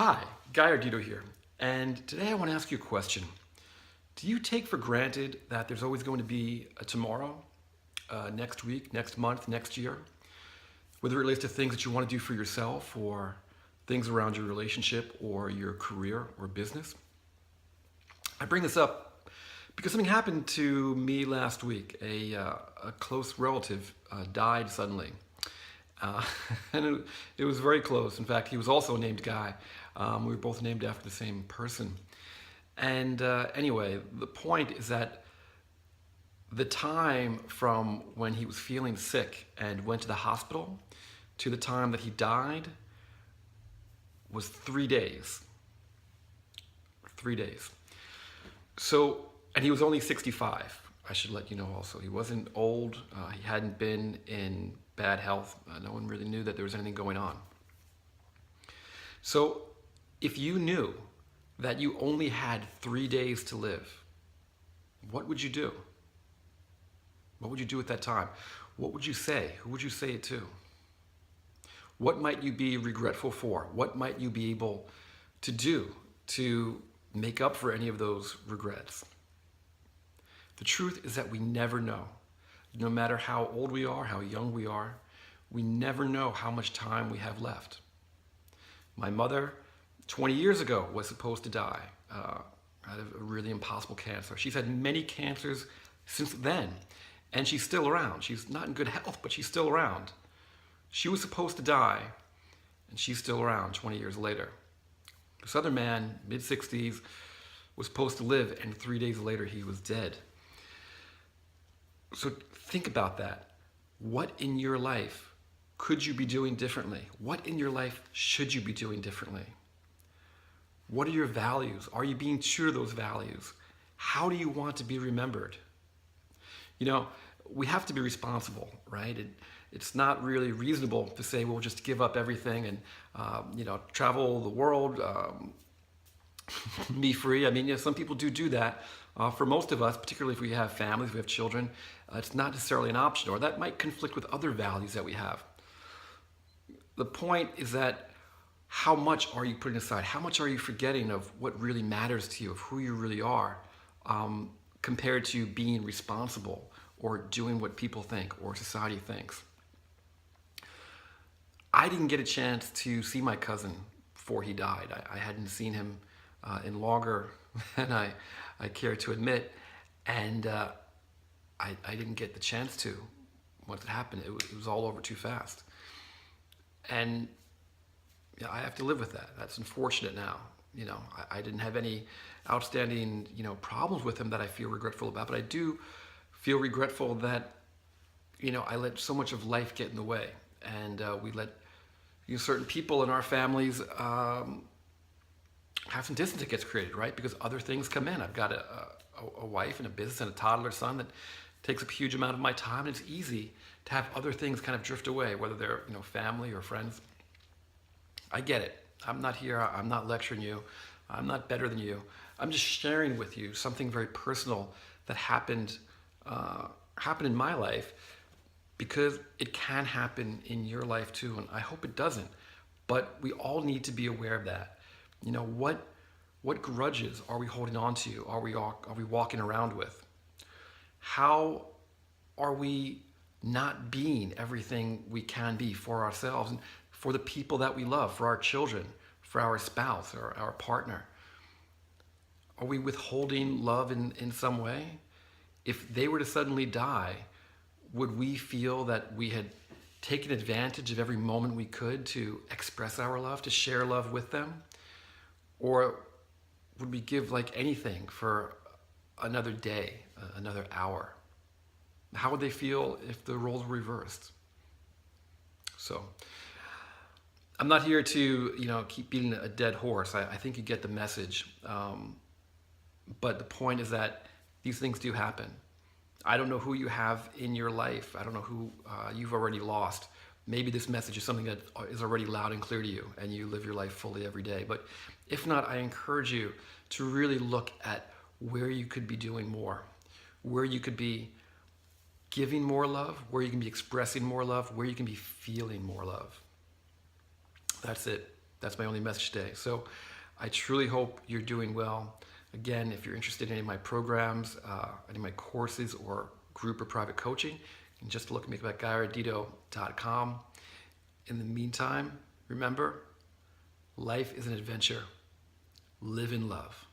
Hi, Guy Ardito here, and today I want to ask you a question. Do you take for granted that there's always going to be a tomorrow, next week, next month, next year? Whether it relates to things that you want to do for yourself or things around your relationship or your career or business? I bring this up because something happened to me last week. A close relative died suddenly. Uh, and it was very close. In fact, he was also named Guy. We were both named after the same person. And anyway, the point is that the time from when he was feeling sick and went to the hospital to the time that he died was 3 days. 3 days. So, and he was only 65. I should let you know also. He wasn't old. He hadn't been in bad health. No one really knew that there was anything going on. So, if you knew that you only had 3 days to live, what would you do? What would you do at that time? What would you say? Who would you say it to? What might you be regretful for? What might you be able to do to make up for any of those regrets? The truth is that we never know. No matter how old we are, how young we never know how much time we have left. My mother, 20 years ago, was supposed to die out of a really impossible cancer. She's had many cancers since then, and she's still around. She's not in good health, but she's still around. She was supposed to die, and she's still around 20 years later. This other man, mid-60s, was supposed to live, and 3 days later he was dead. So think about that. What in your life could you be doing differently? What in your life should you be doing differently? What are your values? Are you being true to those values? How do you want to be remembered? You know, we have to be responsible, right? It's not really reasonable to say, well, we'll just give up everything and, travel the world, be free. I mean, some people do that. For most of us, particularly if we have families, we have children, it's not necessarily an option, or that might conflict with other values that we have. The point is that how much are you putting aside? How much are you forgetting of what really matters to you, of who you really are, compared to being responsible or doing what people think or society thinks? I didn't get a chance to see my cousin before he died. I hadn't seen him in longer than I care to admit, and I didn't get the chance to once it happened. It was all over too fast, and yeah, I have to live with that. That's unfortunate now. I didn't have any outstanding problems with him that I feel regretful about, but I do feel regretful that I let so much of life get in the way, and we let certain people in our families have some distance that gets created, right? Because other things come in. I've got a wife and a business and a toddler son that takes up a huge amount of my time, and it's easy to have other things kind of drift away, whether they're family or friends. I get it. I'm not here. I'm not lecturing you. I'm not better than you. I'm just sharing with you something very personal that happened in my life, because it can happen in your life too, and I hope it doesn't. But we all need to be aware of that. What grudges are we holding on to? Are we walking around with? How are we not being everything we can be for ourselves and for the people that we love, for our children, for our spouse or our partner? Are we withholding love in some way? If they were to suddenly die, would we feel that we had taken advantage of every moment we could to express our love, to share love with them? Or would we give like anything for another day, another hour? How would they feel if the roles were reversed? So, I'm not here to keep beating a dead horse. I think you get the message. But the point is that these things do happen. I don't know who you have in your life. I don't know who you've already lost. Maybe this message is something that is already loud and clear to you and you live your life fully every day. But if not, I encourage you to really look at where you could be doing more, where you could be giving more love, where you can be expressing more love, where you can be feeling more love. That's it. That's my only message today. So I truly hope you're doing well. Again, if you're interested in any of my programs, any of my courses, or group or private coaching, you can just look at me at guyardito.com. In the meantime, remember, life is an adventure. Live in love.